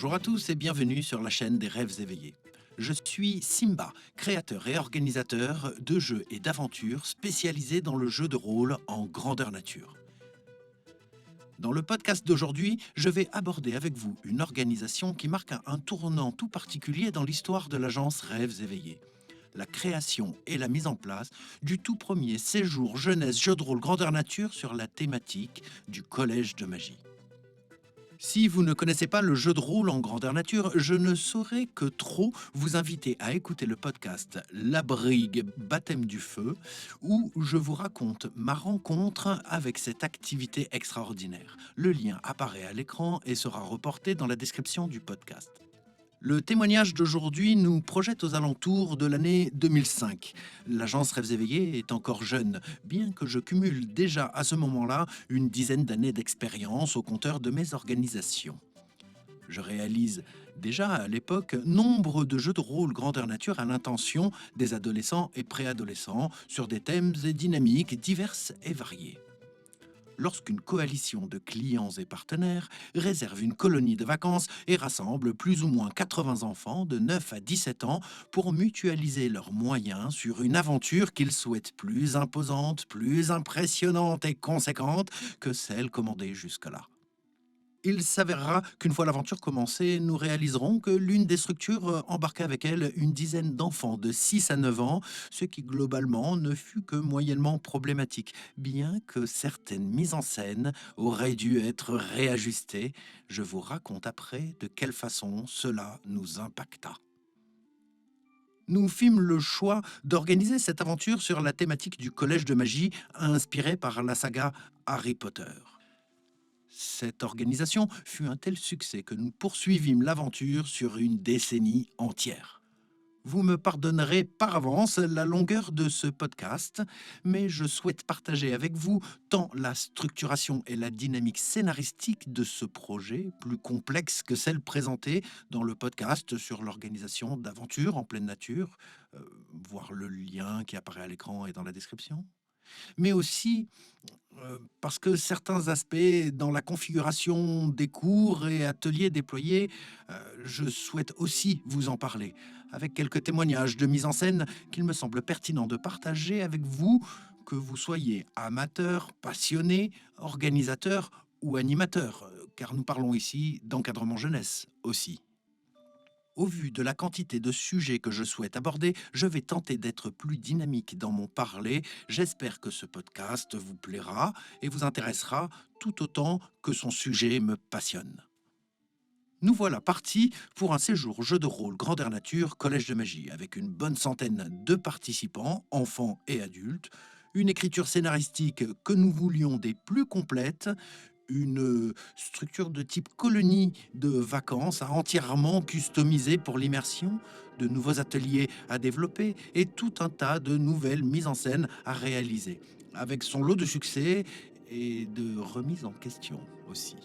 Bonjour à tous et bienvenue sur la chaîne des rêves éveillés. Je suis Simba, créateur et organisateur de jeux et d'aventures spécialisés dans le jeu de rôle en grandeur nature. Dans le podcast d'aujourd'hui, je vais aborder avec vous une organisation qui marque un tournant tout particulier dans l'histoire de l'agence Rêves éveillés. La création et la mise en place du tout premier séjour jeunesse jeu de rôle grandeur nature sur la thématique du collège de magie. Si vous ne connaissez pas le jeu de rôle en grandeur nature, je ne saurais que trop vous inviter à écouter le podcast La Brigue Baptême du Feu, où je vous raconte ma rencontre avec cette activité extraordinaire. Le lien apparaît à l'écran et sera reporté dans la description du podcast. Le témoignage d'aujourd'hui nous projette aux alentours de l'année 2005. L'agence Rêves éveillés est encore jeune, bien que je cumule déjà à ce moment-là une dizaine d'années d'expérience au compteur de mes organisations. Je réalise déjà à l'époque nombre de jeux de rôle grandeur nature à l'intention des adolescents et préadolescents sur des thèmes et dynamiques diverses et variées. Lorsqu'une coalition de clients et partenaires réserve une colonie de vacances et rassemble plus ou moins 80 enfants de 9 à 17 ans pour mutualiser leurs moyens sur une aventure qu'ils souhaitent plus imposante, plus impressionnante et conséquente que celle commandée jusque-là. Il s'avérera qu'une fois l'aventure commencée, nous réaliserons que l'une des structures embarquait avec elle une dizaine d'enfants de 6 à 9 ans, ce qui globalement ne fut que moyennement problématique, bien que certaines mises en scène auraient dû être réajustées. Je vous raconte après de quelle façon cela nous impacta. Nous fîmes le choix d'organiser cette aventure sur la thématique du collège de magie inspirée par la saga Harry Potter. Cette organisation fut un tel succès que nous poursuivîmes l'aventure sur une décennie entière. Vous me pardonnerez par avance la longueur de ce podcast, mais je souhaite partager avec vous tant la structuration et la dynamique scénaristique de ce projet, plus complexe que celle présentée dans le podcast sur l'organisation d'aventures en pleine nature, voir le lien qui apparaît à l'écran et dans la description, mais aussi parce que certains aspects dans la configuration des cours et ateliers déployés, je souhaite aussi vous en parler, avec quelques témoignages de mise en scène qu'il me semble pertinent de partager avec vous, que vous soyez amateur, passionné, organisateur ou animateur, car nous parlons ici d'encadrement jeunesse aussi. Au vu de la quantité de sujets que je souhaite aborder, je vais tenter d'être plus dynamique dans mon parler. J'espère que ce podcast vous plaira et vous intéressera tout autant que son sujet me passionne. Nous voilà partis pour un séjour jeu de rôle grandeur nature collège de magie avec une bonne centaine de participants, enfants et adultes, une écriture scénaristique que nous voulions des plus complètes, une structure de type colonie de vacances à entièrement customisée pour l'immersion, de nouveaux ateliers à développer et tout un tas de nouvelles mises en scène à réaliser, avec son lot de succès et de remises en question aussi.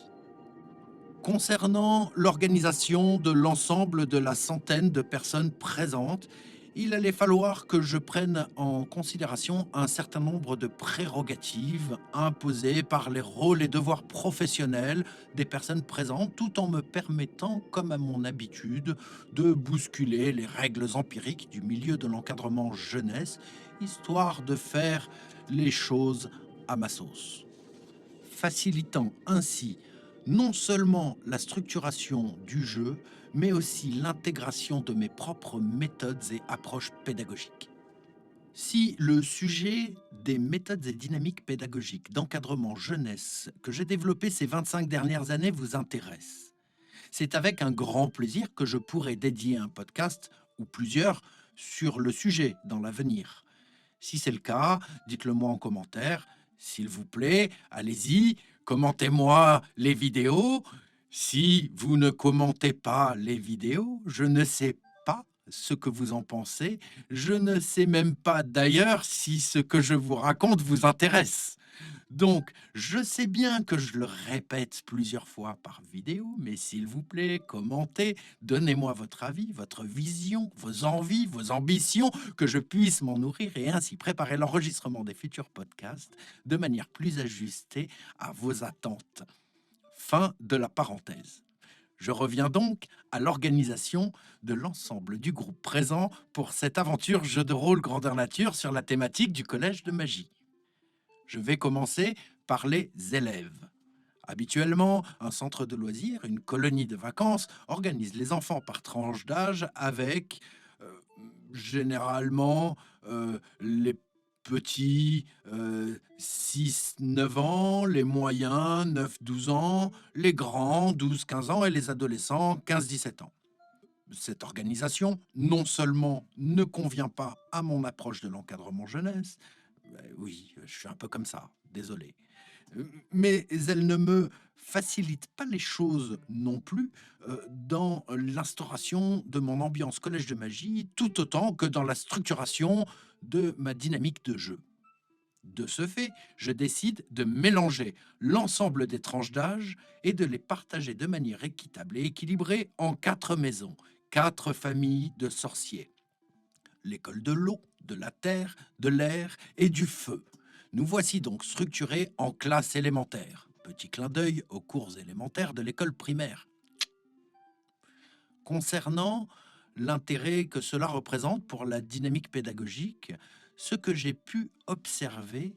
Concernant l'organisation de l'ensemble de la centaine de personnes présentes, il allait falloir que je prenne en considération un certain nombre de prérogatives imposées par les rôles et devoirs professionnels des personnes présentes, tout en me permettant, comme à mon habitude, de bousculer les règles empiriques du milieu de l'encadrement jeunesse, histoire de faire les choses à ma sauce, facilitant ainsi non seulement la structuration du jeu, mais aussi l'intégration de mes propres méthodes et approches pédagogiques. Si le sujet des méthodes et dynamiques pédagogiques d'encadrement jeunesse que j'ai développé ces 25 dernières années vous intéresse, c'est avec un grand plaisir que je pourrai dédier un podcast ou plusieurs sur le sujet dans l'avenir. Si c'est le cas, dites-le moi en commentaire. S'il vous plaît, allez-y, commentez-moi les vidéos. Si vous ne commentez pas les vidéos, je ne sais pas ce que vous en pensez. Je ne sais même pas d'ailleurs si ce que je vous raconte vous intéresse. Donc, je sais bien que je le répète plusieurs fois par vidéo, mais s'il vous plaît, commentez, donnez-moi votre avis, votre vision, vos envies, vos ambitions, que je puisse m'en nourrir et ainsi préparer l'enregistrement des futurs podcasts de manière plus ajustée à vos attentes. Fin de la parenthèse. Je reviens donc à l'organisation de l'ensemble du groupe présent pour cette aventure jeu de rôle grandeur nature sur la thématique du collège de magie. Je vais commencer par les élèves. Habituellement, un centre de loisirs, une colonie de vacances organise les enfants par tranche d'âge avec euh, généralement les petits 6-9 ans, les moyens 9-12 ans, les grands 12-15 ans et les adolescents 15-17 ans. Cette organisation, non seulement ne convient pas à mon approche de l'encadrement jeunesse, oui, je suis un peu comme ça, désolé, mais elle ne me facilite pas les choses non plus dans l'instauration de mon ambiance collège de magie, tout autant que dans la structuration de ma dynamique de jeu. De ce fait, je décide de mélanger l'ensemble des tranches d'âge et de les partager de manière équitable et équilibrée en 4 maisons, 4 familles de sorciers. L'école de l'eau, de la terre, de l'air et du feu. Nous voici donc structurés en classes élémentaires. Petit clin d'œil aux cours élémentaires de l'école primaire. Concernant l'intérêt que cela représente pour la dynamique pédagogique, ce que j'ai pu observer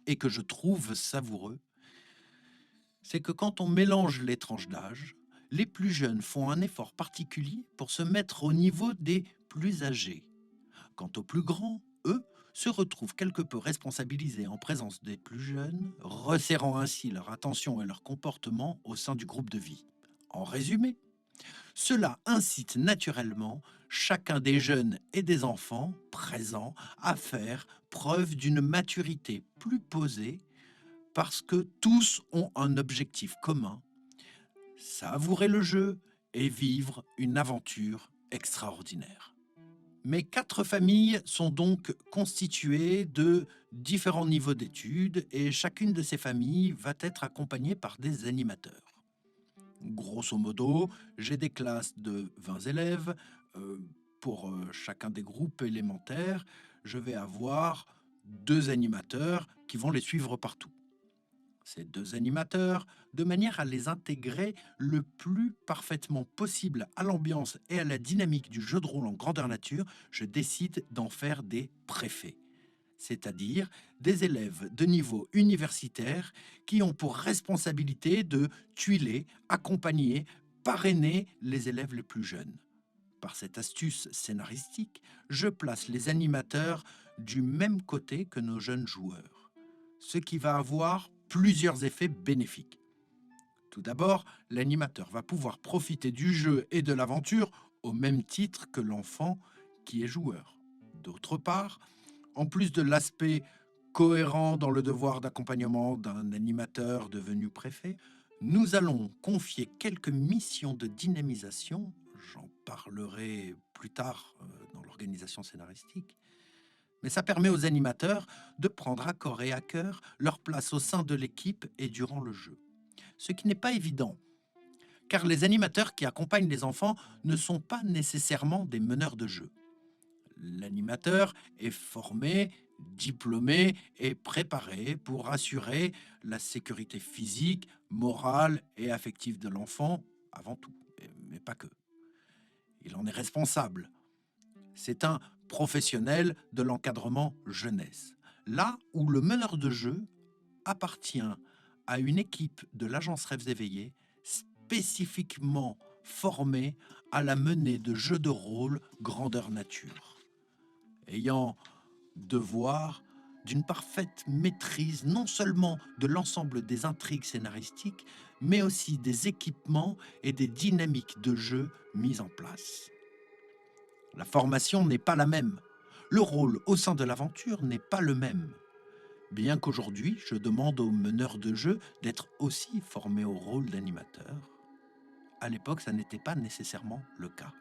et que je trouve savoureux, c'est que quand on mélange les tranches d'âge, les plus jeunes font un effort particulier pour se mettre au niveau des plus âgés. Quant aux plus grands, eux, se retrouvent quelque peu responsabilisés en présence des plus jeunes, resserrant ainsi leur attention et leur comportement au sein du groupe de vie. En résumé, cela incite naturellement chacun des jeunes et des enfants présents à faire preuve d'une maturité plus posée parce que tous ont un objectif commun, savourer le jeu et vivre une aventure extraordinaire. Mes 4 familles sont donc constituées de différents niveaux d'études et chacune de ces familles va être accompagnée par des animateurs. Grosso modo, j'ai des classes de 20 élèves. euh, pour chacun des groupes élémentaires, je vais avoir 2 animateurs qui vont les suivre partout. Ces 2 animateurs, de manière à les intégrer le plus parfaitement possible à l'ambiance et à la dynamique du jeu de rôle en grandeur nature, je décide d'en faire des préfets, c'est-à-dire des élèves de niveau universitaire qui ont pour responsabilité de tuiler, accompagner, parrainer les élèves les plus jeunes. Par cette astuce scénaristique, je place les animateurs du même côté que nos jeunes joueurs, ce qui va avoir plusieurs effets bénéfiques. Tout d'abord, l'animateur va pouvoir profiter du jeu et de l'aventure au même titre que l'enfant qui est joueur. D'autre part, en plus de l'aspect cohérent dans le devoir d'accompagnement d'un animateur devenu préfet, nous allons confier quelques missions de dynamisation, j'en parlerai plus tard dans l'organisation scénaristique, mais ça permet aux animateurs de prendre à corps et à cœur leur place au sein de l'équipe et durant le jeu. Ce qui n'est pas évident, car les animateurs qui accompagnent les enfants ne sont pas nécessairement des meneurs de jeu. L'animateur est formé, diplômé et préparé pour assurer la sécurité physique, morale et affective de l'enfant, avant tout, mais pas que. Il en est responsable. C'est un professionnel de l'encadrement jeunesse. Là où le meneur de jeu appartient à une équipe de l'agence Rêves éveillés spécifiquement formée à la menée de jeux de rôle grandeur nature, ayant devoir d'une parfaite maîtrise non seulement de l'ensemble des intrigues scénaristiques, mais aussi des équipements et des dynamiques de jeu mises en place. La formation n'est pas la même. Le rôle au sein de l'aventure n'est pas le même. Bien qu'aujourd'hui, je demande aux meneurs de jeu d'être aussi formés au rôle d'animateur, à l'époque, ça n'était pas nécessairement le cas.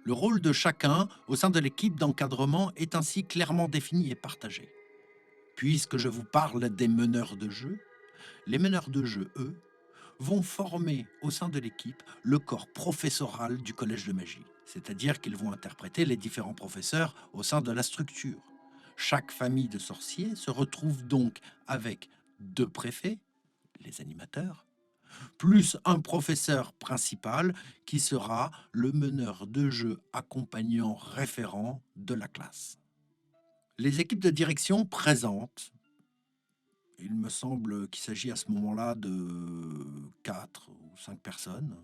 Le rôle de chacun au sein de l'équipe d'encadrement est ainsi clairement défini et partagé. Puisque je vous parle des meneurs de jeu, les meneurs de jeu, eux, vont former au sein de l'équipe le corps professoral du collège de magie, c'est-à-dire qu'ils vont interpréter les différents professeurs au sein de la structure. Chaque famille de sorciers se retrouve donc avec 2 préfets, les animateurs, plus un professeur principal qui sera le meneur de jeu accompagnant référent de la classe. Les équipes de direction présentent, il me semble qu'il s'agit à ce moment-là de 4 ou 5 personnes,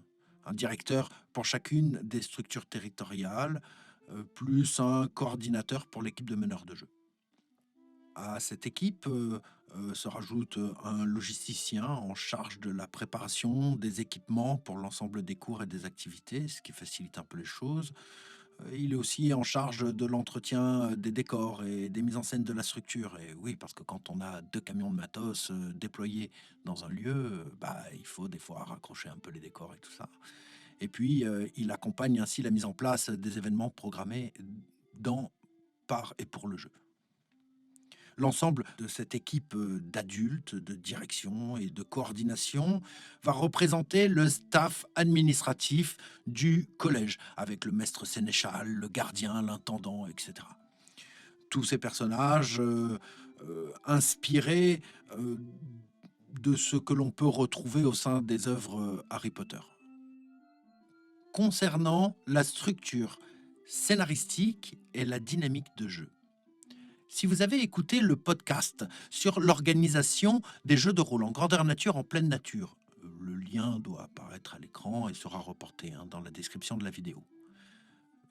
un directeur pour chacune des structures territoriales, plus un coordinateur pour l'équipe de meneurs de jeu. À cette équipe se rajoute un logisticien en charge de la préparation des équipements pour l'ensemble des cours et des activités, ce qui facilite un peu les choses. Il est aussi en charge de l'entretien des décors et des mises en scène de la structure. Et oui, parce que quand on a 2 camions de matos déployés dans un lieu, bah, il faut des fois raccrocher un peu les décors et tout ça. Et puis, il accompagne ainsi la mise en place des événements programmés dans, par et pour le jeu. L'ensemble de cette équipe d'adultes, de direction et de coordination va représenter le staff administratif du collège, avec le maître sénéchal, le gardien, l'intendant, etc. Tous ces personnages inspirés de ce que l'on peut retrouver au sein des œuvres Harry Potter. Concernant la structure scénaristique et la dynamique de jeu. Si vous avez écouté le podcast sur l'organisation des jeux de rôle en grandeur nature en pleine nature, le lien doit apparaître à l'écran et sera reporté dans la description de la vidéo.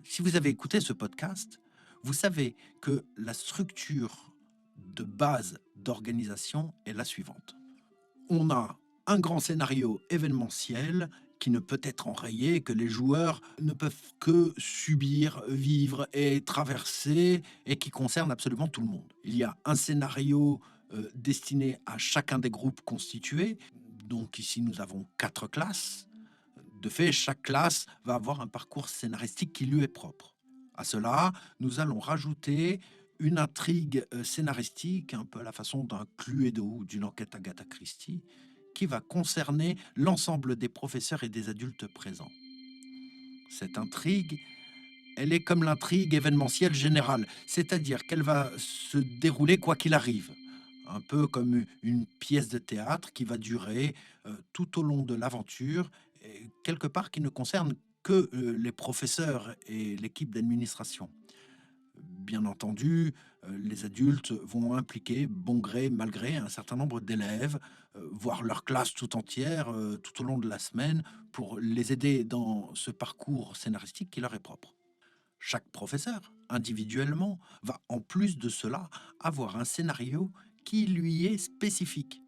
Si vous avez écouté ce podcast, vous savez que la structure de base d'organisation est la suivante. On a un grand scénario événementiel qui ne peut être enrayé, que les joueurs ne peuvent que subir, vivre et traverser, et qui concerne absolument tout le monde. Il y a un scénario destiné à chacun des groupes constitués. Donc ici, nous avons 4 classes. De fait, chaque classe va avoir un parcours scénaristique qui lui est propre. À cela, nous allons rajouter une intrigue scénaristique, un peu à la façon d'un Cluedo ou d'une enquête Agatha Christie, qui va concerner l'ensemble des professeurs et des adultes présents. Cette intrigue, elle est comme l'intrigue événementielle générale, c'est-à-dire qu'elle va se dérouler quoi qu'il arrive, un peu comme une pièce de théâtre qui va durer tout au long de l'aventure, et quelque part qui ne concerne que les professeurs et l'équipe d'administration. Bien entendu, les adultes vont impliquer, bon gré, mal gré, un certain nombre d'élèves, voire leur classe tout entière, tout au long de la semaine, pour les aider dans ce parcours scénaristique qui leur est propre. Chaque professeur, individuellement, va en plus de cela avoir un scénario qui lui est spécifique.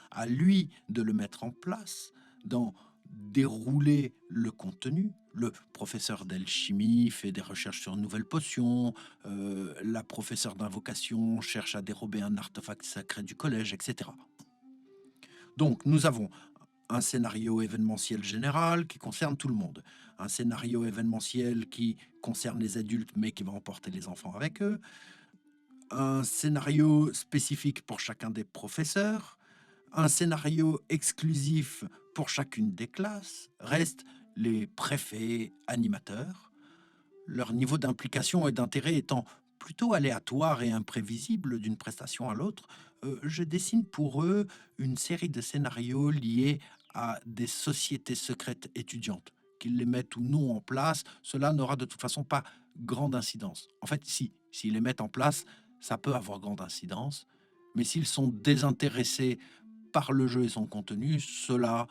À lui de le mettre en place, d'en dérouler le contenu. Le professeur d'alchimie fait des recherches sur une nouvelle potion, la professeure d'invocation cherche à dérober un artefact sacré du collège, etc. Donc nous avons un scénario événementiel général qui concerne tout le monde, un scénario événementiel qui concerne les adultes mais qui va emporter les enfants avec eux, un scénario spécifique pour chacun des professeurs, un scénario exclusif pour chacune des classes, restent les préfets animateurs, leur niveau d'implication et d'intérêt étant plutôt aléatoire et imprévisible d'une prestation à l'autre. Je dessine pour eux une série de scénarios liés à des sociétés secrètes étudiantes. Qu'ils les mettent ou non en place, cela n'aura de toute façon pas grande incidence. En fait, si, s'ils les mettent en place, ça peut avoir grande incidence, mais s'ils sont désintéressés par le jeu et son contenu, cela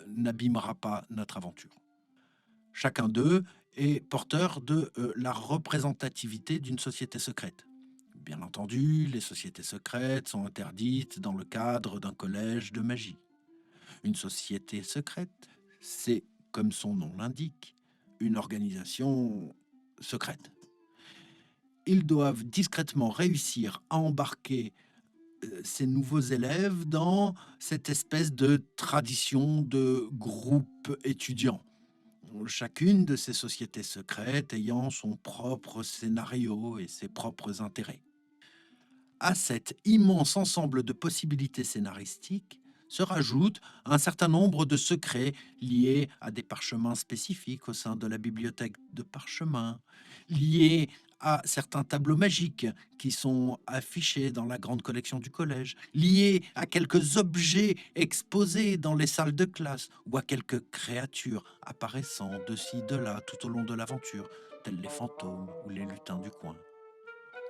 n'abîmera pas notre aventure. Chacun d'eux est porteur de la représentativité d'une société secrète. Bien entendu, les sociétés secrètes sont interdites dans le cadre d'un collège de magie. Une société secrète, c'est, comme son nom l'indique, une organisation secrète. Ils doivent discrètement réussir à embarquer ces nouveaux élèves dans cette espèce de tradition de groupe étudiant. Chacune de ces sociétés secrètes ayant son propre scénario et ses propres intérêts. À cet immense ensemble de possibilités scénaristiques se rajoute un certain nombre de secrets liés à des parchemins spécifiques au sein de la bibliothèque de parchemins, liés à certains tableaux magiques qui sont affichés dans la grande collection du collège, liés à quelques objets exposés dans les salles de classe ou à quelques créatures apparaissant de ci, de là tout au long de l'aventure, tels les fantômes ou les lutins du coin.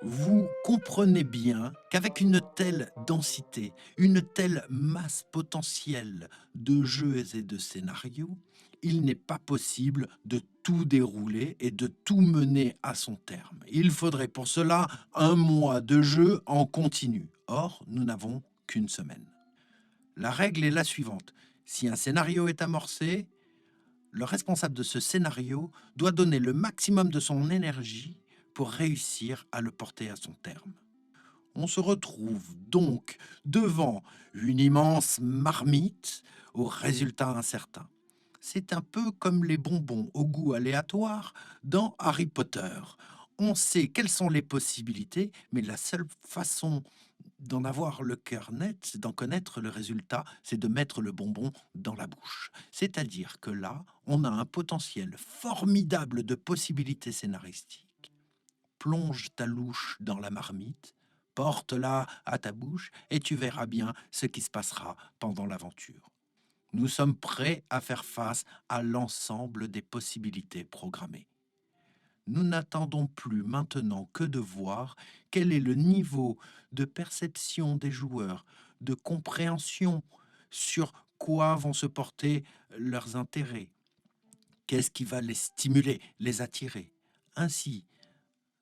Vous comprenez bien qu'avec une telle densité, une telle masse potentielle de jeux et de scénarios, il n'est pas possible de tout dérouler et de tout mener à son terme. Il faudrait pour cela un mois de jeu en continu. Or, nous n'avons qu'une semaine. La règle est la suivante. Si un scénario est amorcé, le responsable de ce scénario doit donner le maximum de son énergie pour réussir à le porter à son terme. On se retrouve donc devant une immense marmite au résultat incertain. C'est un peu comme les bonbons au goût aléatoire dans Harry Potter. On sait quelles sont les possibilités, mais la seule façon d'en avoir le cœur net, d'en connaître le résultat, c'est de mettre le bonbon dans la bouche. C'est-à-dire que là, on a un potentiel formidable de possibilités scénaristiques. Plonge ta louche dans la marmite, porte-la à ta bouche et tu verras bien ce qui se passera pendant l'aventure. Nous sommes prêts à faire face à l'ensemble des possibilités programmées. Nous n'attendons plus maintenant que de voir quel est le niveau de perception des joueurs, de compréhension sur quoi vont se porter leurs intérêts, qu'est-ce qui va les stimuler, les attirer. Ainsi,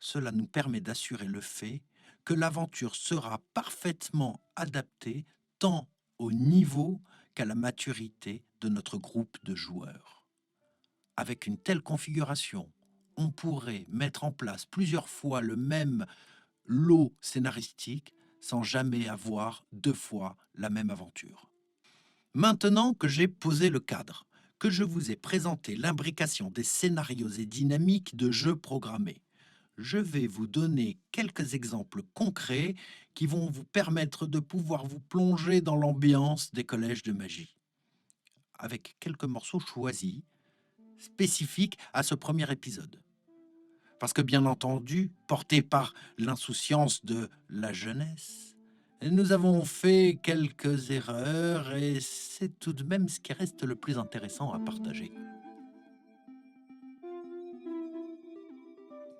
cela nous permet d'assurer le fait que l'aventure sera parfaitement adaptée tant au niveau qu'à la maturité de notre groupe de joueurs. Avec une telle configuration, on pourrait mettre en place plusieurs fois le même lot scénaristique sans jamais avoir deux fois la même aventure. Maintenant que j'ai posé le cadre, que je vous ai présenté l'imbrication des scénarios et dynamiques de jeux programmés, je vais vous donner quelques exemples concrets qui vont vous permettre de pouvoir vous plonger dans l'ambiance des collèges de magie, avec quelques morceaux choisis, spécifiques à ce premier épisode. Parce que bien entendu, porté par l'insouciance de la jeunesse, nous avons fait quelques erreurs et c'est tout de même ce qui reste le plus intéressant à partager.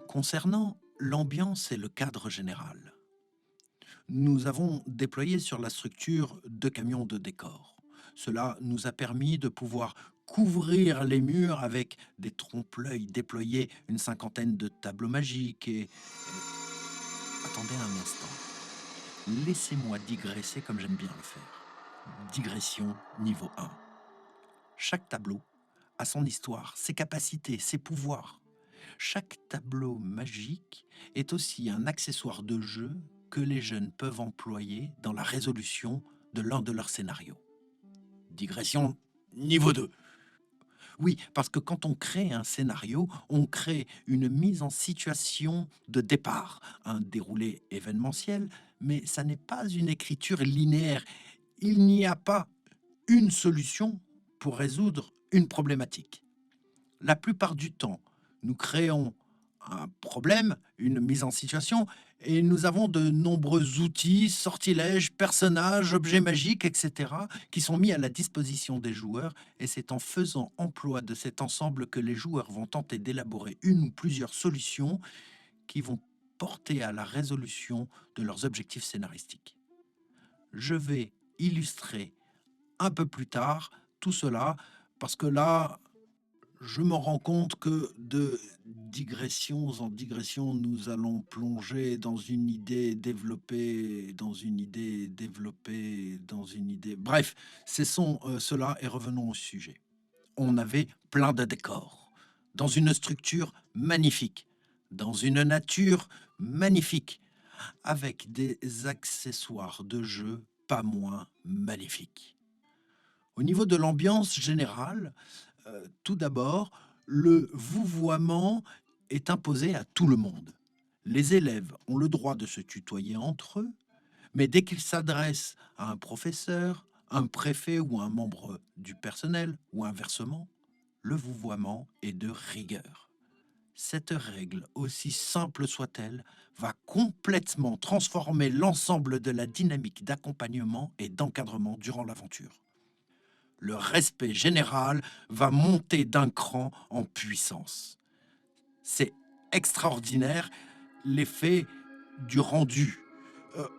Concernant l'ambiance et le cadre général, nous avons déployé sur la structure 2 camions de décor. Cela nous a permis de pouvoir couvrir les murs avec des trompe-l'œil déployés, une cinquantaine de tableaux magiques et... Attendez un instant. Laissez-moi digresser comme j'aime bien le faire. Digression niveau 1. Chaque tableau a son histoire, ses capacités, ses pouvoirs. Chaque tableau magique est aussi un accessoire de jeu que les jeunes peuvent employer dans la résolution de l'un de leurs scénarios. Digression niveau 2. Oui, parce que quand on crée un scénario, on crée une mise en situation de départ, un déroulé événementiel, mais ça n'est pas une écriture linéaire. Il n'y a pas une solution pour résoudre une problématique. La plupart du temps, nous créons un problème, une mise en situation, et nous avons de nombreux outils, sortilèges, personnages, objets magiques, etc., qui sont mis à la disposition des joueurs, et c'est en faisant emploi de cet ensemble que les joueurs vont tenter d'élaborer une ou plusieurs solutions qui vont porter à la résolution de leurs objectifs scénaristiques. Je vais illustrer un peu plus tard tout cela, parce que là, je me rends compte que de digressions en digressions, nous allons plonger dans une idée développée, dans une idée développée, dans une idée... Bref, cessons cela et revenons au sujet. On avait plein de décors, dans une structure magnifique, dans une nature magnifique, avec des accessoires de jeu pas moins magnifiques. Au niveau de l'ambiance générale, tout d'abord, le vouvoiement est imposé à tout le monde. Les élèves ont le droit de se tutoyer entre eux, mais dès qu'ils s'adressent à un professeur, un préfet ou un membre du personnel, ou inversement, le vouvoiement est de rigueur. Cette règle, aussi simple soit-elle, va complètement transformer l'ensemble de la dynamique d'accompagnement et d'encadrement durant l'aventure. Le respect général va monter d'un cran en puissance. C'est extraordinaire l'effet du rendu.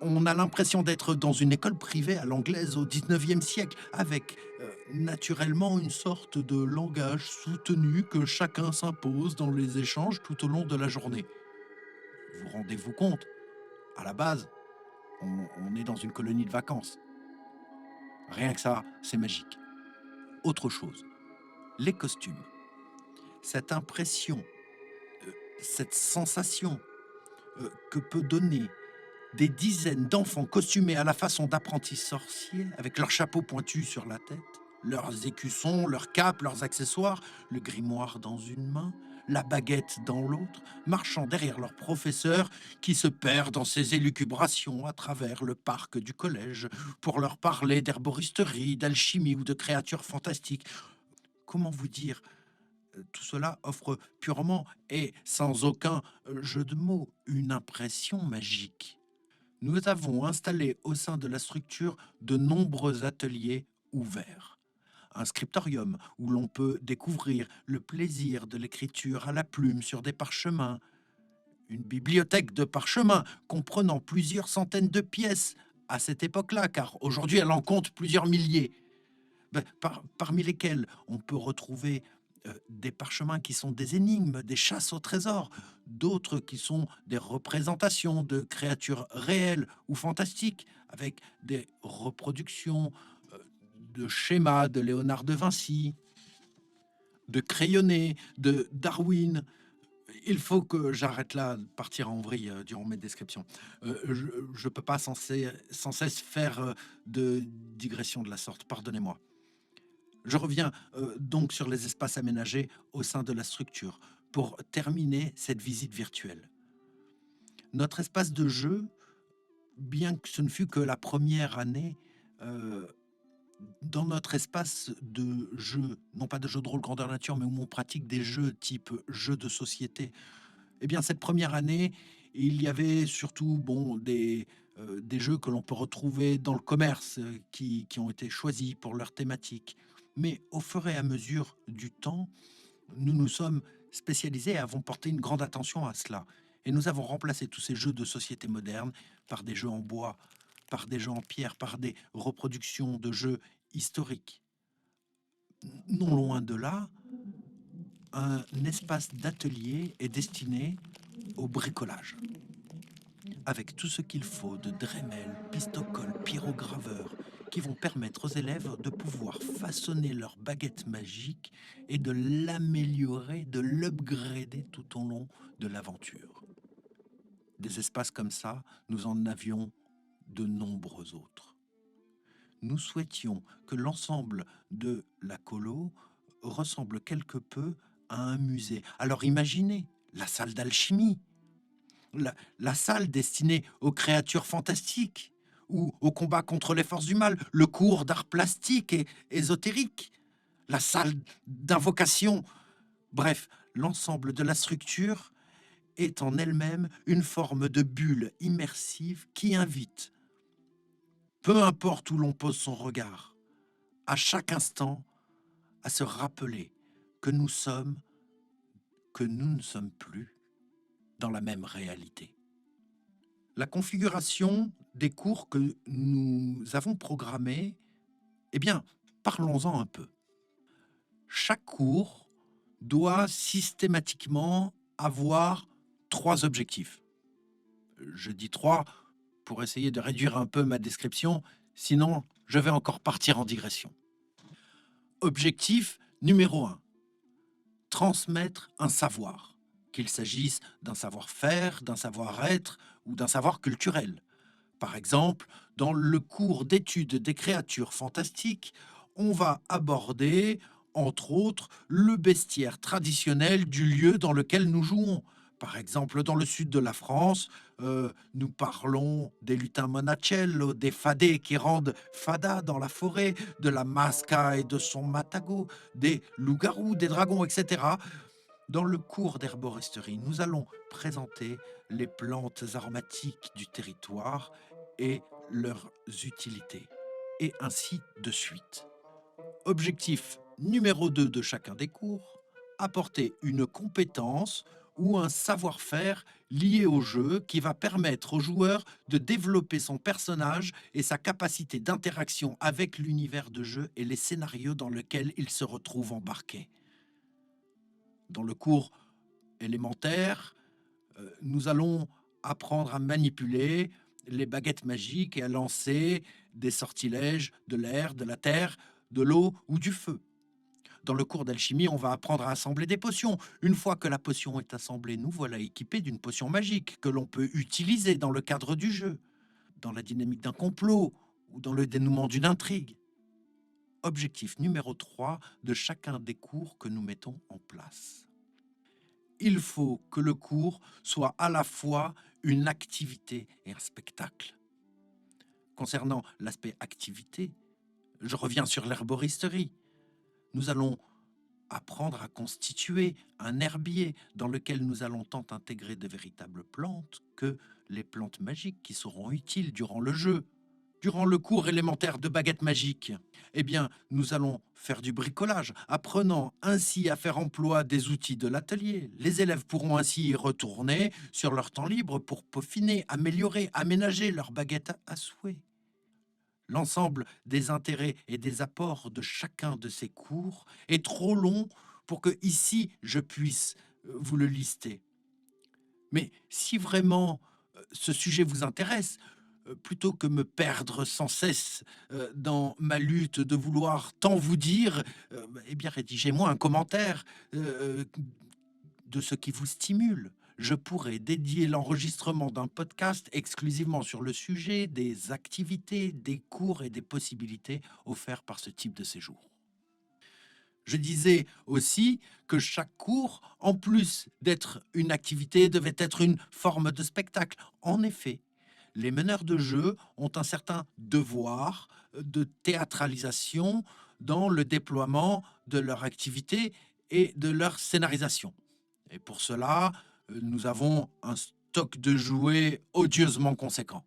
On a l'impression d'être dans une école privée à l'anglaise au 19e siècle, avec naturellement une sorte de langage soutenu que chacun s'impose dans les échanges tout au long de la journée. Vous rendez-vous compte? À la base, on est dans une colonie de vacances. Rien que ça, c'est magique. Autre chose, les costumes. Cette impression, cette sensation que peut donner des dizaines d'enfants costumés à la façon d'apprentis sorciers, avec leurs chapeaux pointus sur la tête, leurs écussons, leurs capes, leurs accessoires, le grimoire dans une main, la baguette dans l'autre, marchant derrière leur professeur qui se perd dans ses élucubrations à travers le parc du collège pour leur parler d'herboristerie, d'alchimie ou de créatures fantastiques. Comment vous dire? Tout cela offre purement et sans aucun jeu de mots une impression magique. Nous avons installé au sein de la structure de nombreux ateliers ouverts. Un scriptorium où l'on peut découvrir le plaisir de l'écriture à la plume sur des parchemins. Une bibliothèque de parchemins comprenant plusieurs centaines de pièces à cette époque-là, car aujourd'hui elle en compte plusieurs milliers. Parmi lesquels on peut retrouver des parchemins qui sont des énigmes, des chasses au trésor, d'autres qui sont des représentations de créatures réelles ou fantastiques, avec des reproductions de schémas de Léonard de Vinci, de Crayonné, de Darwin. Il faut que j'arrête là de partir en vrille durant mes descriptions. Je ne peux pas sans cesse faire de digressions de la sorte, pardonnez-moi. Je reviens donc sur les espaces aménagés au sein de la structure pour terminer cette visite virtuelle. Notre espace de jeu, bien que ce ne fût que la première année, euh, dans notre espace de jeu, non pas de jeu de rôle grandeur nature, mais où on pratique des jeux type jeux de société, eh bien cette première année, il y avait surtout des jeux que l'on peut retrouver dans le commerce qui ont été choisis pour leur thématique. Mais au fur et à mesure du temps, nous nous sommes spécialisés et avons porté une grande attention à cela. Et nous avons remplacé tous ces jeux de société moderne par des jeux en bois, par des jeux en pierre, par des reproductions de jeux historiques. Non loin de là, un espace d'atelier est destiné au bricolage, avec tout ce qu'il faut de Dremel, pistocole, pyrograveur, qui vont permettre aux élèves de pouvoir façonner leur baguette magique et de l'améliorer, de l'upgrader tout au long de l'aventure. Des espaces comme ça, nous en avions de nombreux autres. Nous souhaitions que l'ensemble de la colo ressemble quelque peu à un musée. Alors imaginez la salle d'alchimie, la salle destinée aux créatures fantastiques ou au combat contre les forces du mal, le cours d'art plastique et ésotérique, la salle d'invocation. Bref, l'ensemble de la structure est en elle-même une forme de bulle immersive qui invite, peu importe où l'on pose son regard, à chaque instant, à se rappeler que nous sommes, que nous ne sommes plus dans la même réalité. La configuration des cours que nous avons programmés, eh bien, parlons-en un peu. Chaque cours doit systématiquement avoir 3 objectifs. Je dis 3 pour essayer de réduire un peu ma description, sinon je vais encore partir en digression. Objectif numéro 1, transmettre un savoir, qu'il s'agisse d'un savoir-faire, d'un savoir-être ou d'un savoir culturel. Par exemple, dans le cours d'études des créatures fantastiques, on va aborder, entre autres, le bestiaire traditionnel du lieu dans lequel nous jouons. Par exemple, dans le sud de la France, nous parlons des lutins monacello, des fadets qui rendent fada dans la forêt, de la masca et de son matago, des loups-garous, des dragons, etc. Dans le cours d'herboristerie, nous allons présenter les plantes aromatiques du territoire et leurs utilités, et ainsi de suite. Objectif numéro 2 de chacun des cours, apporter une compétence ou un savoir-faire lié au jeu qui va permettre au joueur de développer son personnage et sa capacité d'interaction avec l'univers de jeu et les scénarios dans lesquels il se retrouve embarqué. Dans le cours élémentaire, nous allons apprendre à manipuler les baguettes magiques et à lancer des sortilèges de l'air, de la terre, de l'eau ou du feu. Dans le cours d'alchimie, on va apprendre à assembler des potions. Une fois que la potion est assemblée, nous voilà équipés d'une potion magique que l'on peut utiliser dans le cadre du jeu, dans la dynamique d'un complot ou dans le dénouement d'une intrigue. Objectif numéro 3 de chacun des cours que nous mettons en place. Il faut que le cours soit à la fois une activité et un spectacle. Concernant l'aspect activité, je reviens sur l'herboristerie. Nous allons apprendre à constituer un herbier dans lequel nous allons tant intégrer de véritables plantes que les plantes magiques qui seront utiles durant le jeu. Durant le cours élémentaire de baguette magique, eh bien, nous allons faire du bricolage, apprenant ainsi à faire emploi des outils de l'atelier. Les élèves pourront ainsi y retourner sur leur temps libre pour peaufiner, améliorer, aménager leur baguette à souhait. L'ensemble des intérêts et des apports de chacun de ces cours est trop long pour que ici je puisse vous le lister. Mais si vraiment ce sujet vous intéresse, plutôt que me perdre sans cesse dans ma lutte de vouloir tant vous dire, eh bien rédigez-moi un commentaire de ce qui vous stimule. Je pourrais dédier l'enregistrement d'un podcast exclusivement sur le sujet des activités, des cours et des possibilités offerts par ce type de séjour. Je disais aussi que chaque cours, en plus d'être une activité, devait être une forme de spectacle. En effet, les meneurs de jeu ont un certain devoir de théâtralisation dans le déploiement de leur activité et de leur scénarisation. Et pour cela, nous avons un stock de jouets odieusement conséquent.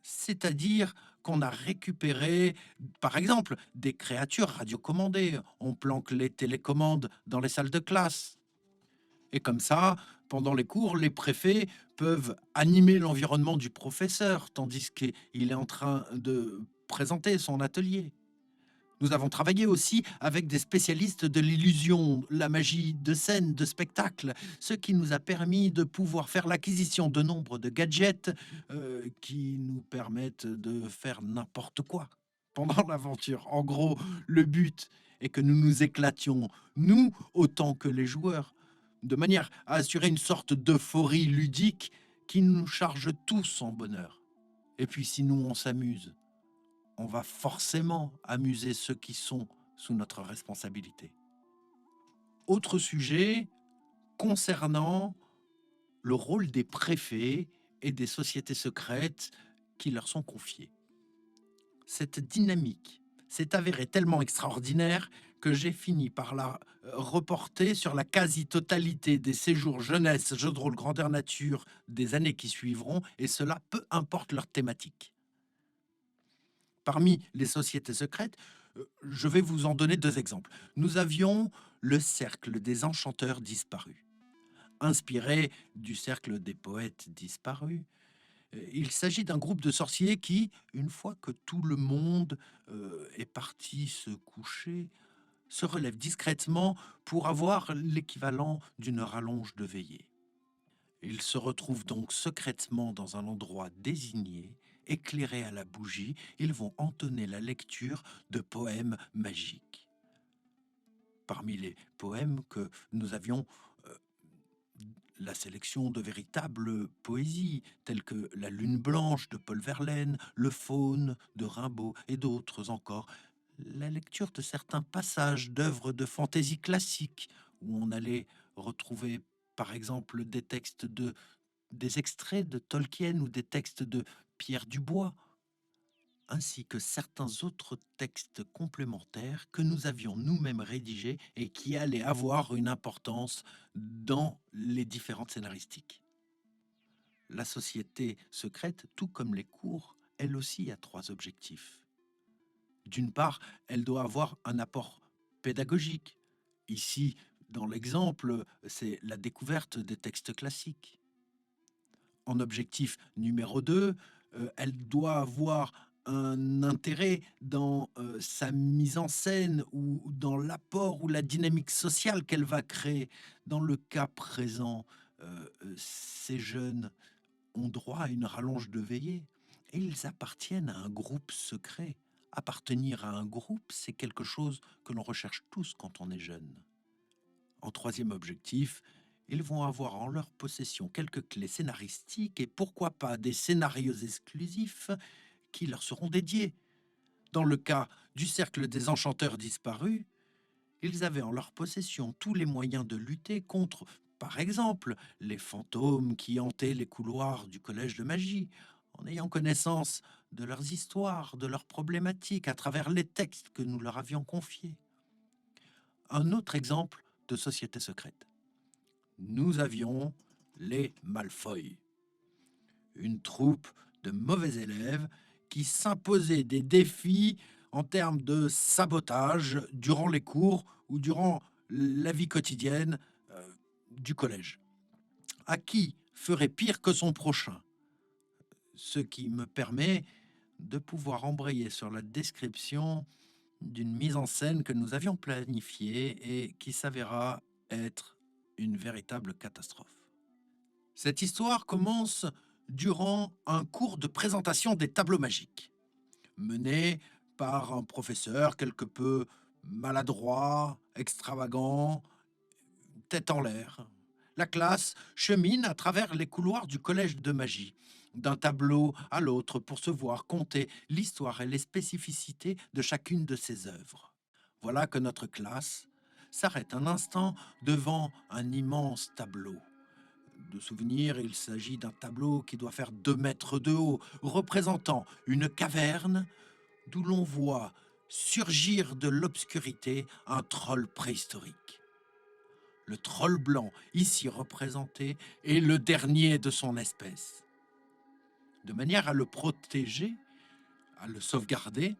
C'est-à-dire qu'on a récupéré, par exemple, des créatures radiocommandées. On planque les télécommandes dans les salles de classe. Et comme ça, pendant les cours, les préfets peuvent animer l'environnement du professeur, tandis qu'il est en train de présenter son atelier. Nous avons travaillé aussi avec des spécialistes de l'illusion, la magie de scène, de spectacle, ce qui nous a permis de pouvoir faire l'acquisition de nombre de gadgets qui nous permettent de faire n'importe quoi pendant l'aventure. En gros, le but est que nous nous éclations, nous autant que les joueurs, de manière à assurer une sorte d'euphorie ludique qui nous charge tous en bonheur. Et puis si nous on s'amuse, on va forcément amuser ceux qui sont sous notre responsabilité. Autre sujet concernant le rôle des préfets et des sociétés secrètes qui leur sont confiées. Cette dynamique s'est avérée tellement extraordinaire que j'ai fini par la reporter sur la quasi-totalité des séjours jeunesse, jeux de rôle grandeur nature des années qui suivront, et cela peu importe leur thématique. Parmi les sociétés secrètes, je vais vous en donner 2 exemples. Nous avions le cercle des enchanteurs disparus, inspiré du cercle des poètes disparus. Il s'agit d'un groupe de sorciers qui, une fois que tout le monde est parti se coucher, se relève discrètement pour avoir l'équivalent d'une rallonge de veillée. Ils se retrouvent donc secrètement dans un endroit désigné, éclairés à la bougie. Ils vont entonner la lecture de poèmes magiques. Parmi les poèmes que nous avions, euh, la sélection de véritables poésies, telles que La Lune blanche de Paul Verlaine, Le Faune de Rimbaud et d'autres encore. La lecture de certains passages d'œuvres de fantaisie classique, où on allait retrouver, par exemple, des extraits de Tolkien ou des textes de Pierre Dubois. ainsi que certains autres textes complémentaires que nous avions nous-mêmes rédigés et qui allaient avoir une importance dans les différentes scénaristiques. La société secrète, tout comme les cours, elle aussi a trois objectifs. D'une part, elle doit avoir un apport pédagogique. Ici, dans l'exemple, c'est la découverte des textes classiques. En objectif numéro 2, elle doit avoir un intérêt dans sa mise en scène ou dans l'apport ou la dynamique sociale qu'elle va créer. Dans le cas présent, ces jeunes ont droit à une rallonge de veillée et ils appartiennent à un groupe secret. Appartenir à un groupe, c'est quelque chose que l'on recherche tous quand on est jeune. En troisième objectif, ils vont avoir en leur possession quelques clés scénaristiques et pourquoi pas des scénarios exclusifs qui leur seront dédiés. Dans le cas du cercle des enchanteurs disparus, ils avaient en leur possession tous les moyens de lutter contre, par exemple, les fantômes qui hantaient les couloirs du collège de magie, en ayant connaissance de leurs histoires, de leurs problématiques à travers les textes que nous leur avions confiés. Un autre exemple de société secrète. Nous avions les Malfoy, une troupe de mauvais élèves qui s'imposaient des défis en termes de sabotage durant les cours ou durant la vie quotidienne du collège. À qui ferait pire que son prochain? Ce qui me permet de pouvoir embrayer sur la description d'une mise en scène que nous avions planifiée et qui s'avéra être une véritable catastrophe. Cette histoire commence durant un cours de présentation des tableaux magiques, mené par un professeur quelque peu maladroit, extravagant, tête en l'air. La classe chemine à travers les couloirs du collège de magie, d'un tableau à l'autre pour se voir conter l'histoire et les spécificités de chacune de ses œuvres. Voilà que notre classe s'arrête un instant devant un immense tableau. De souvenir, il s'agit d'un tableau qui doit faire 2 mètres de haut, représentant une caverne d'où l'on voit surgir de l'obscurité un troll préhistorique. Le troll blanc, ici représenté, est le dernier de son espèce. De manière à le protéger, à le sauvegarder,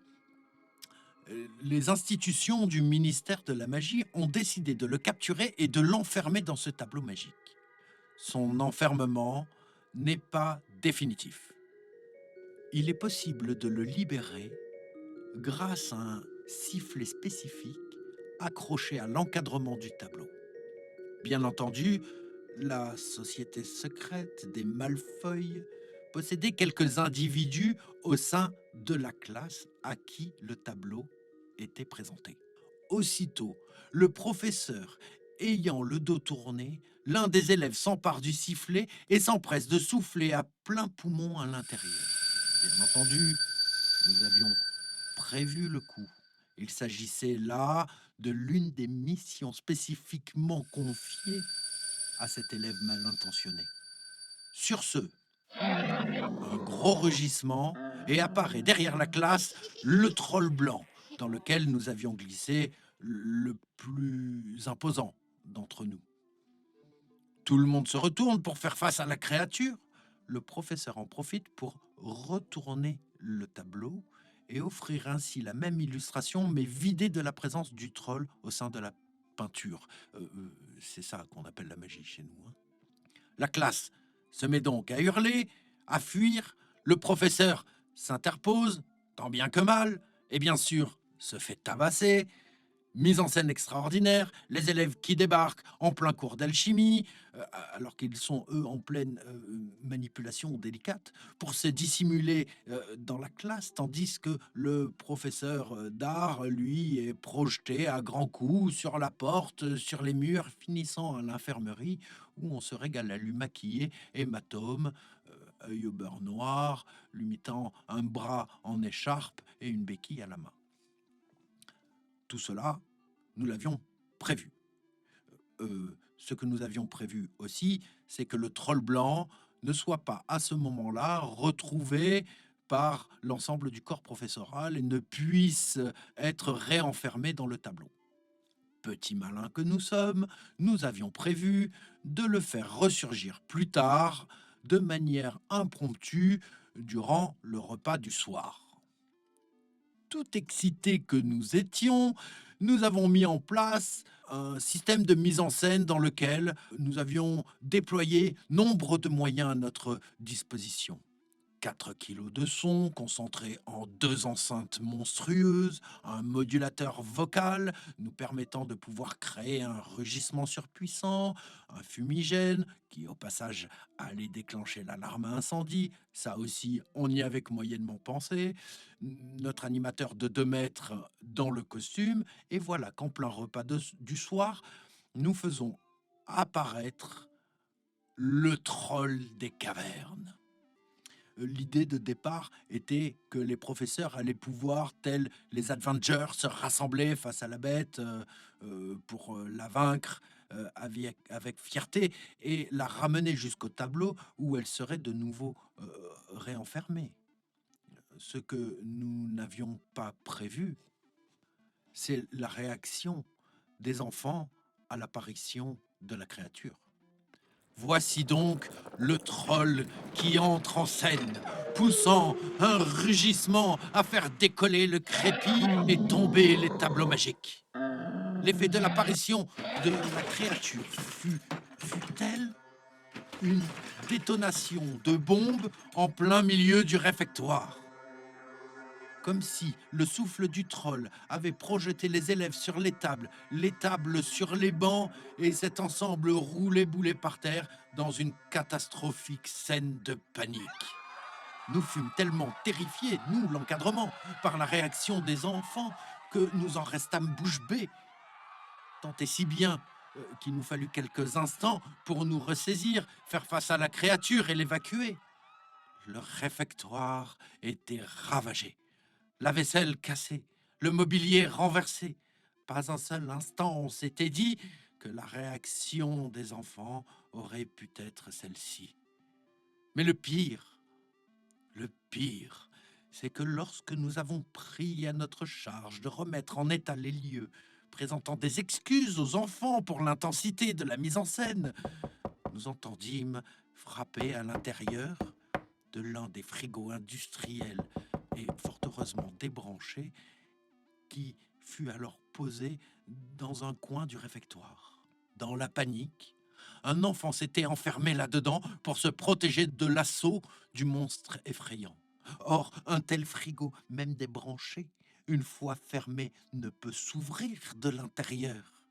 les institutions du ministère de la magie ont décidé de le capturer et de l'enfermer dans ce tableau magique. Son enfermement n'est pas définitif. Il est possible de le libérer grâce à un sifflet spécifique accroché à l'encadrement du tableau. Bien entendu, la société secrète des Malfoy possédait quelques individus au sein de la classe à qui le tableau était présenté. Aussitôt, le professeur ayant le dos tourné, l'un des élèves s'empare du sifflet et s'empresse de souffler à plein poumon à l'intérieur. Bien entendu, nous avions prévu le coup. Il s'agissait là de l'une des missions spécifiquement confiées à cet élève mal intentionné. Sur ce, un gros rugissement et apparaît derrière la classe le troll blanc dans lequel nous avions glissé le plus imposant d'entre nous. Tout le monde se retourne pour faire face à la créature. Le professeur en profite pour retourner le tableau et offrir ainsi la même illustration, mais vidée de la présence du troll au sein de la peinture. C'est ça qu'on appelle la magie chez nous, hein. La classe se met donc à hurler, à fuir. Le professeur s'interpose, tant bien que mal, et bien sûr se fait tabasser. Mise en scène extraordinaire, les élèves qui débarquent en plein cours d'alchimie, alors qu'ils sont, eux, en pleine manipulation délicate, pour se dissimuler dans la classe, tandis que le professeur d'art, lui, est projeté à grands coups sur la porte, sur les murs, finissant à l'infirmerie, où on se régale à lui maquiller hématome, œil au beurre noir, lui mettant un bras en écharpe et une béquille à la main. Tout cela, nous l'avions prévu. Ce que nous avions prévu aussi, c'est que le troll blanc ne soit pas à ce moment-là retrouvé par l'ensemble du corps professoral et ne puisse être réenfermé dans le tableau. Petits malins que nous sommes, nous avions prévu de le faire ressurgir plus tard, de manière impromptue, durant le repas du soir. Tout excités que nous étions, nous avons mis en place un système de mise en scène dans lequel nous avions déployé nombre de moyens à notre disposition. 4 kilos de son concentrés en 2 enceintes monstrueuses, un modulateur vocal nous permettant de pouvoir créer un rugissement surpuissant, un fumigène qui au passage allait déclencher l'alarme à incendie, ça aussi on y avait moyennement pensé, notre animateur de 2 mètres dans le costume, et voilà qu'en plein repas du soir, nous faisons apparaître le troll des cavernes. L'idée de départ était que les professeurs allaient pouvoir, tels les Avengers, se rassembler face à la bête pour la vaincre avec fierté et la ramener jusqu'au tableau où elle serait de nouveau réenfermée. Ce que nous n'avions pas prévu, c'est la réaction des enfants à l'apparition de la créature. Voici donc le troll qui entre en scène, poussant un rugissement à faire décoller le crépi et tomber les tableaux magiques. L'effet de l'apparition de la créature fut tel une détonation de bombe en plein milieu du réfectoire. Comme si le souffle du troll avait projeté les élèves sur les tables sur les bancs, et cet ensemble roulait-boulait par terre dans une catastrophique scène de panique. Nous fûmes tellement terrifiés, nous, l'encadrement, par la réaction des enfants, que nous en restâmes bouche bée. Tant et si bien qu'il nous fallut quelques instants pour nous ressaisir, faire face à la créature et l'évacuer. Le réfectoire était ravagé. La vaisselle cassée, le mobilier renversé. Pas un seul instant on s'était dit que la réaction des enfants aurait pu être celle-ci. Mais le pire, c'est que lorsque nous avons pris à notre charge de remettre en état les lieux, présentant des excuses aux enfants pour l'intensité de la mise en scène, nous entendîmes frapper à l'intérieur de l'un des frigos industriels et fort heureusement débranché, qui fut alors posé dans un coin du réfectoire. Dans la panique, un enfant s'était enfermé là-dedans pour se protéger de l'assaut du monstre effrayant. Or, un tel frigo, même débranché, une fois fermé, ne peut s'ouvrir de l'intérieur.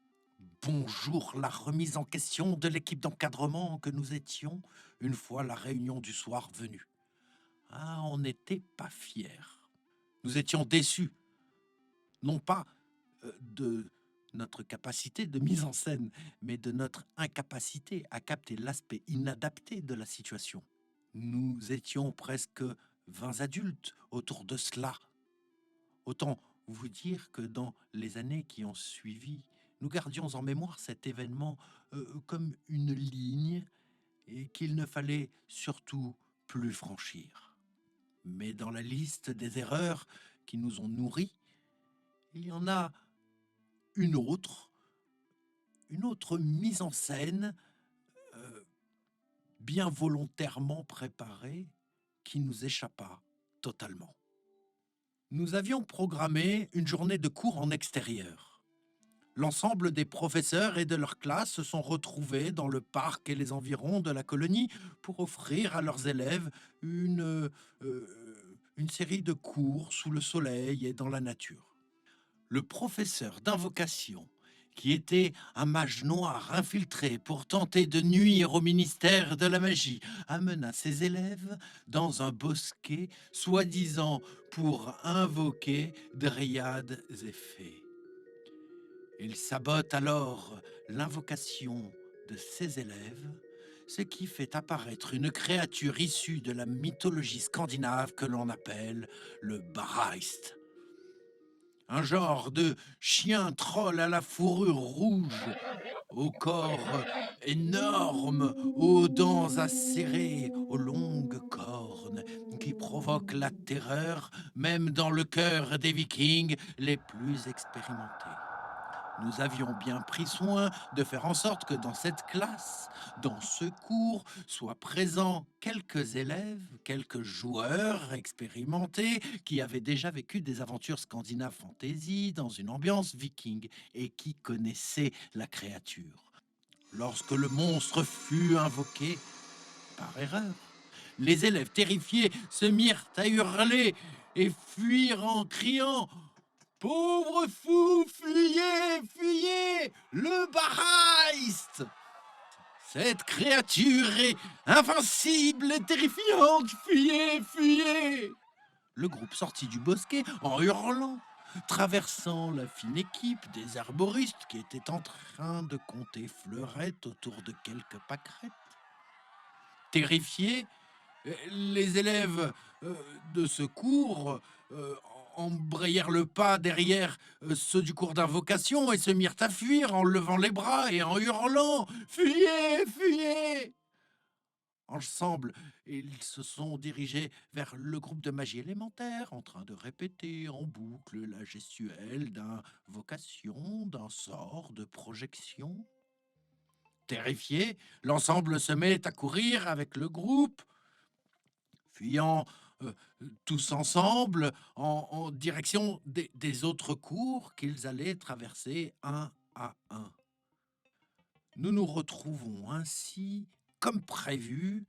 Bonjour la remise en question de l'équipe d'encadrement que nous étions, une fois la réunion du soir venue. Ah, on n'était pas fiers. Nous étions déçus, non pas de notre capacité de mise en scène, mais de notre incapacité à capter l'aspect inadapté de la situation. Nous étions presque 20 adultes autour de cela. Autant vous dire que dans les années qui ont suivi, nous gardions en mémoire cet événement comme une ligne et qu'il ne fallait surtout plus franchir. Mais dans la liste des erreurs qui nous ont nourris, il y en a une autre mise en scène bien volontairement préparée qui nous échappa totalement. Nous avions programmé une journée de cours en extérieur. L'ensemble des professeurs et de leurs classes se sont retrouvés dans le parc et les environs de la colonie pour offrir à leurs élèves une série de cours sous le soleil et dans la nature. Le professeur d'invocation, qui était un mage noir infiltré pour tenter de nuire au ministère de la magie, amena ses élèves dans un bosquet, soi-disant pour invoquer dryades et fées. Il sabote alors l'invocation de ses élèves, ce qui fait apparaître une créature issue de la mythologie scandinave que l'on appelle le Baraist. Un genre de chien troll à la fourrure rouge, au corps énorme, aux dents acérées, aux longues cornes, qui provoque la terreur même dans le cœur des Vikings les plus expérimentés. Nous avions bien pris soin de faire en sorte que dans cette classe, dans ce cours, soient présents quelques élèves, quelques joueurs expérimentés qui avaient déjà vécu des aventures scandinaves fantasy dans une ambiance viking et qui connaissaient la créature. Lorsque le monstre fut invoqué, par erreur, les élèves terrifiés se mirent à hurler et fuir en criant: pauvre fou, fuyez, fuyez, le Baraist! Cette créature est invincible et terrifiante, fuyez, fuyez! Le groupe sortit du bosquet en hurlant, traversant la fine équipe des arboristes qui étaient en train de compter fleurettes autour de quelques pâquerettes. Terrifiés, les élèves de ce cours embrayèrent le pas derrière ceux du cours d'invocation et se mirent à fuir en levant les bras et en hurlant: fuyez, fuyez! Ensemble, ils se sont dirigés vers le groupe de magie élémentaire, en train de répéter en boucle la gestuelle d'invocation, d'un sort de projection. Terrifié, l'ensemble se met à courir avec le groupe, fuyant tous ensemble en direction des autres cours qu'ils allaient traverser un à un. Nous nous retrouvons ainsi, comme prévu,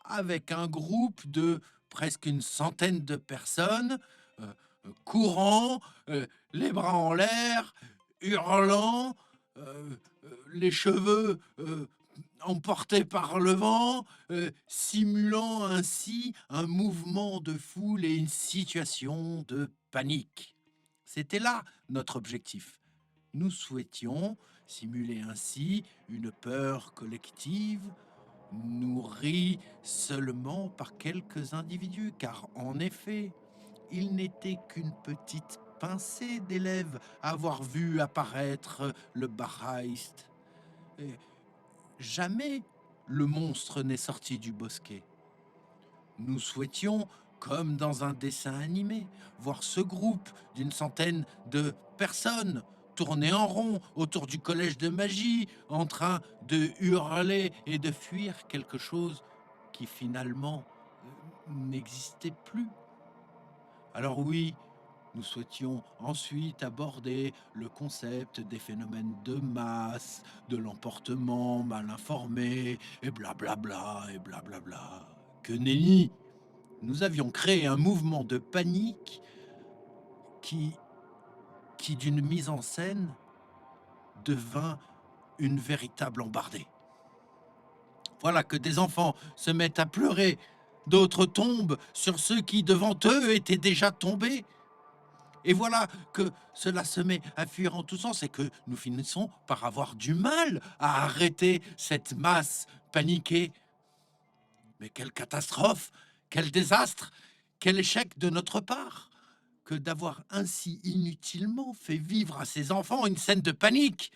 avec un groupe de presque une centaine de personnes, courant, les bras en l'air, hurlant, les cheveux emportés par le vent, simulant ainsi un mouvement de foule et une situation de panique. C'était là notre objectif. Nous souhaitions simuler ainsi une peur collective, nourrie seulement par quelques individus, car en effet, il n'était qu'une petite pincée d'élèves à avoir vu apparaître le Baraist. Et jamais le monstre n'est sorti du bosquet. Nous souhaitions, comme dans un dessin animé, voir ce groupe d'une centaine de personnes tourner en rond autour du collège de magie, en train de hurler et de fuir quelque chose qui finalement n'existait plus. Alors oui, nous souhaitions ensuite aborder le concept des phénomènes de masse, de l'emportement mal informé, et blablabla, et blablabla. Que nenni! Nous avions créé un mouvement de panique qui d'une mise en scène, devint une véritable embardée. Voilà que des enfants se mettent à pleurer, d'autres tombent sur ceux qui, devant eux, étaient déjà tombés. Et voilà que cela se met à fuir en tous sens et que nous finissons par avoir du mal à arrêter cette masse paniquée. Mais quelle catastrophe, quel désastre, quel échec de notre part que d'avoir ainsi inutilement fait vivre à ces enfants une scène de panique.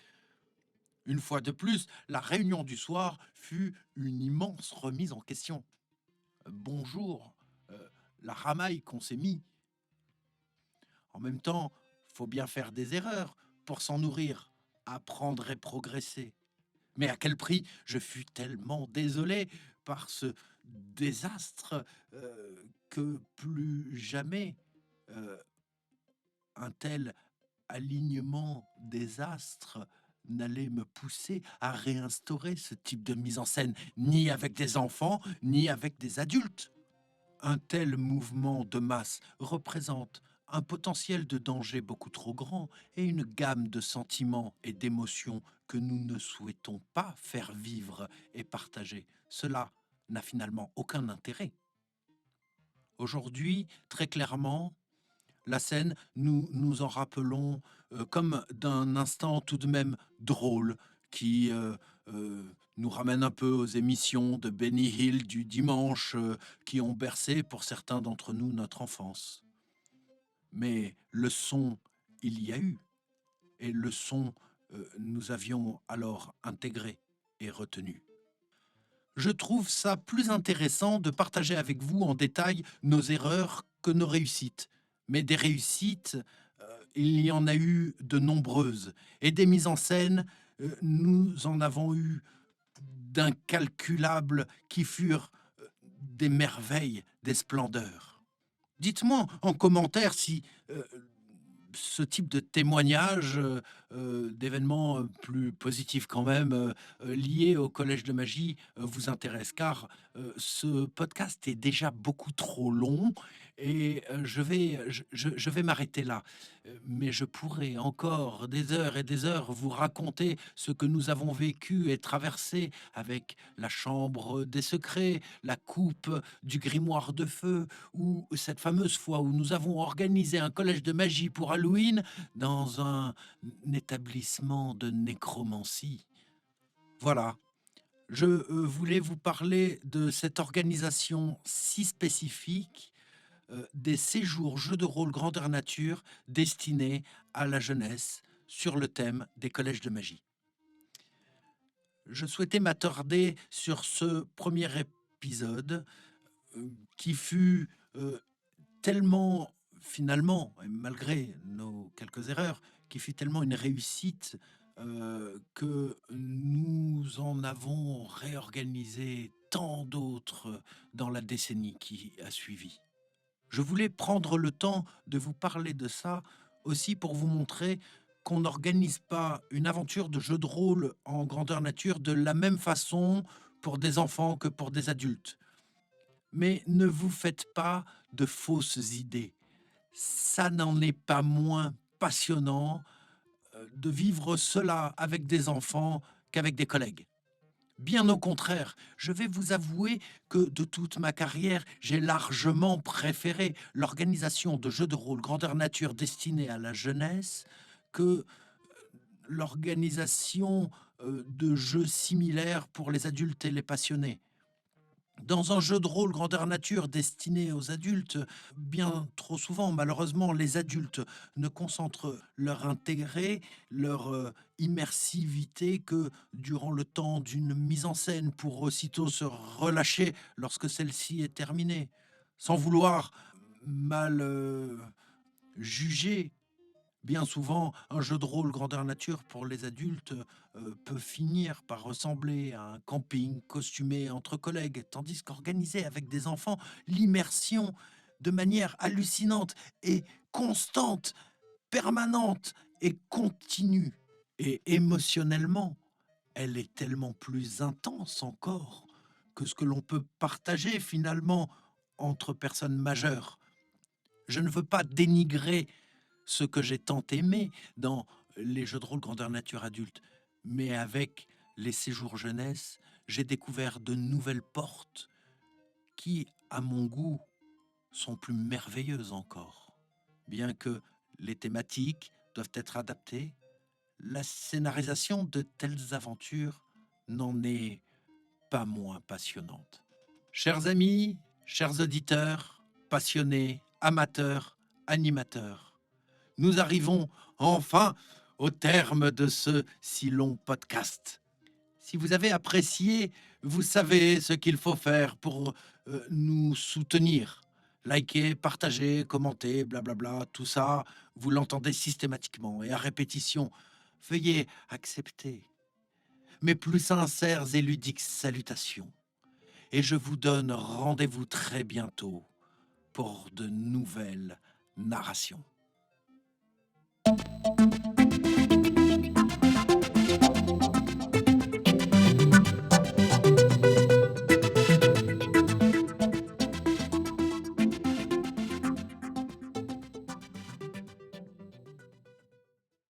Une fois de plus, la réunion du soir fut une immense remise en question. Bonjour, la ramaille qu'on s'est mis. En même temps, faut bien faire des erreurs pour s'en nourrir, apprendre et progresser. Mais à quel prix? Je fus tellement désolé par ce désastre que plus jamais un tel alignement des astres n'allait me pousser à réinstaurer ce type de mise en scène, ni avec des enfants, ni avec des adultes. Un tel mouvement de masse représente un potentiel de danger beaucoup trop grand et une gamme de sentiments et d'émotions que nous ne souhaitons pas faire vivre et partager. Cela n'a finalement aucun intérêt. Aujourd'hui, très clairement, la scène, nous en rappelons comme d'un instant tout de même drôle qui nous ramène un peu aux émissions de Benny Hill du dimanche qui ont bercé pour certains d'entre nous notre enfance. Mais le son, il y a eu, et le son, nous avions alors intégré et retenu. Je trouve ça plus intéressant de partager avec vous en détail nos erreurs que nos réussites. Mais des réussites, il y en a eu de nombreuses et des mises en scène, nous en avons eu d'incalculables qui furent, des merveilles, des splendeurs. Dites-moi en commentaire si, ce type de témoignage, d'événements, plus positifs quand même, liés au collège de magie, vous intéresse. Car, ce podcast est déjà beaucoup trop long et je vais m'arrêter là. Mais je pourrais encore des heures et des heures vous raconter ce que nous avons vécu et traversé avec la chambre des secrets, la coupe du grimoire de feu, ou cette fameuse fois où nous avons organisé un collège de magie pour Halloween dans un établissement de nécromancie. Voilà, je voulais vous parler de cette organisation si spécifique, des séjours jeux de rôle grandeur nature destinés à la jeunesse sur le thème des collèges de magie. Je souhaitais m'attarder sur ce premier épisode, qui fut, tellement finalement, et malgré nos quelques erreurs, qui fut tellement une réussite, que nous en avons réorganisé tant d'autres dans la décennie qui a suivi. Je voulais prendre le temps de vous parler de ça aussi pour vous montrer qu'on n'organise pas une aventure de jeu de rôle en grandeur nature de la même façon pour des enfants que pour des adultes. Mais ne vous faites pas de fausses idées. Ça n'en est pas moins passionnant, de vivre cela avec des enfants qu'avec des collègues. Bien au contraire, je vais vous avouer que de toute ma carrière, j'ai largement préféré l'organisation de jeux de rôle grandeur nature destinés à la jeunesse que l'organisation, de jeux similaires pour les adultes et les passionnés. Dans un jeu de rôle grandeur nature destiné aux adultes, bien trop souvent, malheureusement, les adultes ne concentrent leur intérêt, leur immersivité que durant le temps d'une mise en scène pour aussitôt se relâcher lorsque celle-ci est terminée. Sans vouloir mal juger, bien souvent, un jeu de rôle grandeur nature pour les adultes peut finir par ressembler à un camping costumé entre collègues, tandis qu'organisé avec des enfants, l'immersion de manière hallucinante et constante, permanente et continue. Et émotionnellement, elle est tellement plus intense encore que ce que l'on peut partager finalement entre personnes majeures. Je ne veux pas dénigrer ce que j'ai tant aimé dans les jeux de rôle grandeur nature adulte. Mais avec les séjours jeunesse, j'ai découvert de nouvelles portes qui, à mon goût, sont plus merveilleuses encore. Bien que les thématiques doivent être adaptées, la scénarisation de telles aventures n'en est pas moins passionnante. Chers amis, chers auditeurs, passionnés, amateurs, animateurs, nous arrivons enfin au terme de ce si long podcast. Si vous avez apprécié, vous savez ce qu'il faut faire pour nous soutenir. Liker, partager, commenter, blablabla, tout ça, vous l'entendez systématiquement et à répétition. Veuillez accepter mes plus sincères et ludiques salutations. Et je vous donne rendez-vous très bientôt pour de nouvelles narrations.